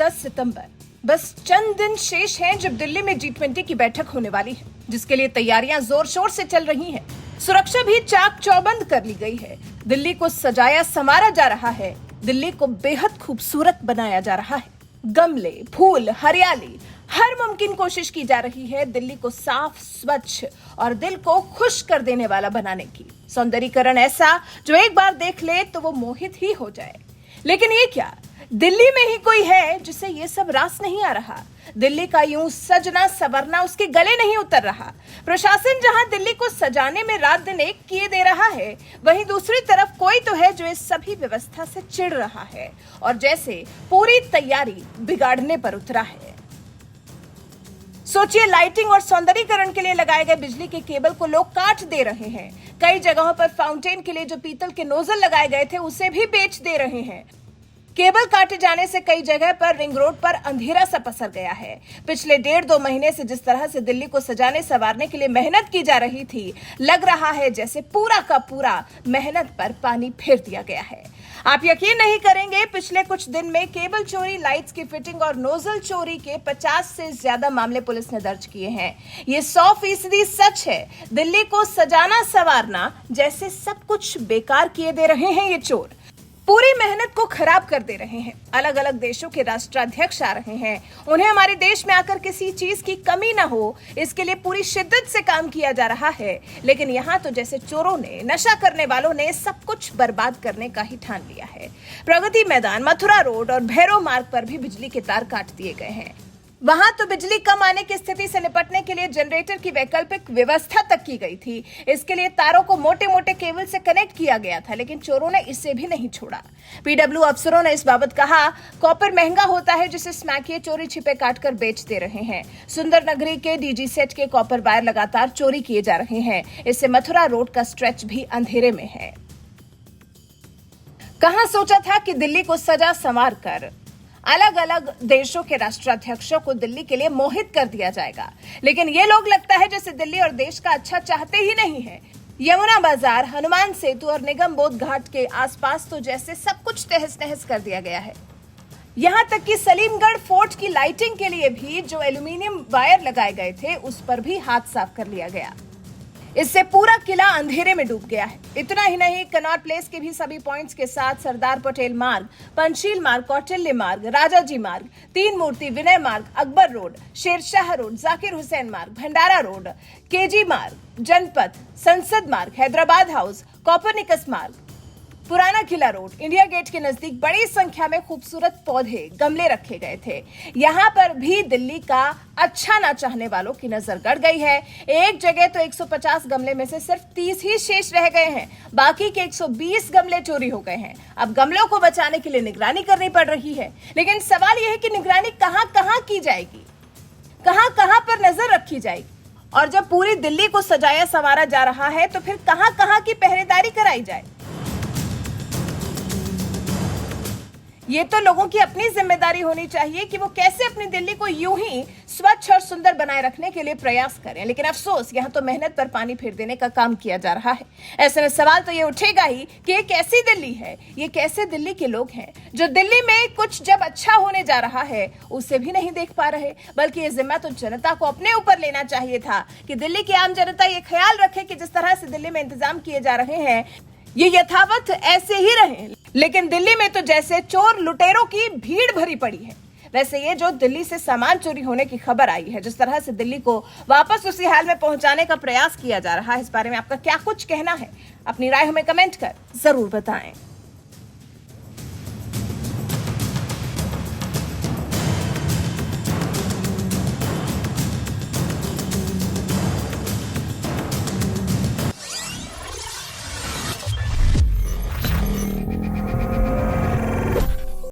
10 सितंबर। बस चंद दिन शेष हैं जब दिल्ली में G20 की बैठक होने वाली है, जिसके लिए तैयारियां जोर शोर से चल रही हैं। सुरक्षा भी चाक चौबंद कर ली गई है। दिल्ली को सजाया संवारा जा रहा है। दिल्ली को बेहद खूबसूरत बनाया जा रहा है। गमले, फूल, हरियाली, हर मुमकिन कोशिश की जा रही है दिल्ली को साफ, स्वच्छ और दिल को खुश कर देने वाला बनाने की। सौंदर्यीकरण ऐसा जो एक बार देख ले तो वो मोहित ही हो जाए। लेकिन ये क्या, दिल्ली में ही कोई है जिसे ये सब रास नहीं आ रहा? दिल्ली का यूं सजना संवरना उसके गले नहीं उतर रहा। प्रशासन जहां दिल्ली को सजाने में रात दिन एक किए दे रहा है, वहीं दूसरी तरफ कोई तो है जो इस सभी व्यवस्था से चिढ़ रहा है और जैसे पूरी तैयारी बिगाड़ने पर उतरा है। सोचिए, लाइटिंग और सौंदर्यीकरण के लिए लगाए गए बिजली के केबल को लोग काट दे रहे हैं। कई जगहों पर फाउंटेन के लिए जो पीतल के नोजल लगाए गए थे उसे भी बेच दे रहे हैं। केबल काटे जाने से कई जगह पर रिंग रोड पर अंधेरा सा पसर गया है। पिछले 1.5-2 महीने से जिस तरह से दिल्ली को सजाने संवारने के लिए मेहनत की जा रही थी, लग रहा है जैसे पूरा का पूरा मेहनत पर पानी फेर दिया गया है। आप यकीन नहीं करेंगे, पिछले कुछ दिन में केबल चोरी, लाइट्स की फिटिंग और नोजल चोरी के 50 से ज्यादा मामले पुलिस ने दर्ज किए हैं। ये 100% सच है। दिल्ली को सजाना संवारना जैसे सब कुछ बेकार किए दे रहे हैं ये चोर। पूरी मेहनत को खराब कर दे रहे हैं। अलग अलग देशों के राष्ट्राध्यक्ष आ रहे हैं। उन्हें हमारे देश में आकर किसी चीज की कमी ना हो, इसके लिए पूरी शिद्दत से काम किया जा रहा है। लेकिन यहाँ तो जैसे चोरों ने, नशा करने वालों ने सब कुछ बर्बाद करने का ही ठान लिया है। प्रगति मैदान, मथुरा रोड और भैरव मार्ग पर भी बिजली के तार काट दिए गए हैं। वहां तो बिजली कम आने की स्थिति से निपटने के लिए जनरेटर की वैकल्पिक व्यवस्था तक की गई थी। इसके लिए तारों को मोटे मोटे केबल से कनेक्ट किया गया था, लेकिन चोरों ने इसे भी नहीं छोड़ा। पीडब्ल्यू अफसरों ने इस बाबत कहा, कॉपर महंगा होता है जिसे स्मैकिए चोरी छिपे काटकर बेच दे रहे हैं। सुंदर नगरी के डीजी सेट के कॉपर वायर लगातार चोरी किए जा रहे हैं। इससे मथुरा रोड का स्ट्रेच भी अंधेरे में है। कहां सोचा था कि दिल्ली को सजा संवार कर अलग अलग देशों के राष्ट्राध्यक्षों को दिल्ली के लिए मोहित कर दिया जाएगा, लेकिन ये लोग लगता है जैसे दिल्ली और देश का अच्छा चाहते ही नहीं है। यमुना बाजार, हनुमान सेतु और निगम बोध घाट के आसपास तो जैसे सब कुछ तहस नहस कर दिया गया है। यहाँ तक कि सलीमगढ़ फोर्ट की लाइटिंग के लिए भी जो एल्यूमिनियम वायर लगाए गए थे उस पर भी हाथ साफ कर लिया गया। इससे पूरा किला अंधेरे में डूब गया है। इतना ही नहीं, कनॉट प्लेस के भी सभी पॉइंट्स के साथ सरदार पटेल मार्ग, पंचशील मार्ग, कौटिल्य मार्ग, राजाजी मार्ग, तीन मूर्ति, विनय मार्ग, अकबर रोड, शेरशाह रोड, जाकिर हुसैन मार्ग, भंडारा रोड, केजी मार्ग, जनपथ, संसद मार्ग, हैदराबाद हाउस, कॉपरनिकस मार्ग, पुराना किला रोड, इंडिया गेट के नजदीक बड़ी संख्या में खूबसूरत पौधे, गमले रखे गए थे। यहाँ पर भी दिल्ली का अच्छा ना चाहने वालों की नजर गड़ गई है। एक जगह तो 150 गमले में से सिर्फ 30 ही शेष रह गए हैं। बाकी के 120 गमले चोरी हो गए हैं। अब गमलों को बचाने के लिए निगरानी करनी पड़ रही है, लेकिन सवाल यह है कि निगरानी कहां कहां की जाएगी, कहां कहां पर नजर रखी जाएगी। और जब पूरी दिल्ली को सजाया संवारा जा रहा है तो फिर कहां कहां की पहरेदारी कराई जाए? ये तो लोगों की अपनी जिम्मेदारी होनी चाहिए कि वो कैसे अपनी दिल्ली को यूं ही स्वच्छ और सुंदर बनाए रखने के लिए प्रयास करें। लेकिन अफसोस, यहाँ तो मेहनत पर पानी फेर देने का काम किया जा रहा है। ऐसे में सवाल तो ये उठेगा ही कि ये कैसी दिल्ली है, ये कैसे दिल्ली के लोग हैं जो दिल्ली में कुछ जब अच्छा होने जा रहा है उसे भी नहीं देख पा रहे। बल्कि ये जिम्मा तो जनता को अपने ऊपर लेना चाहिए था कि दिल्ली की आम जनता ये ख्याल रखे कि जिस तरह से दिल्ली में इंतजाम किए जा रहे हैं ये यथावत ऐसे ही रहे। लेकिन दिल्ली में तो जैसे चोर लुटेरों की भीड़ भरी पड़ी है, वैसे ये जो दिल्ली से सामान चोरी होने की खबर आई है, जिस तरह से दिल्ली को वापस उसी हाल में पहुंचाने का प्रयास किया जा रहा है, इस बारे में आपका क्या कुछ कहना है? अपनी राय हमें कमेंट कर जरूर बताएं।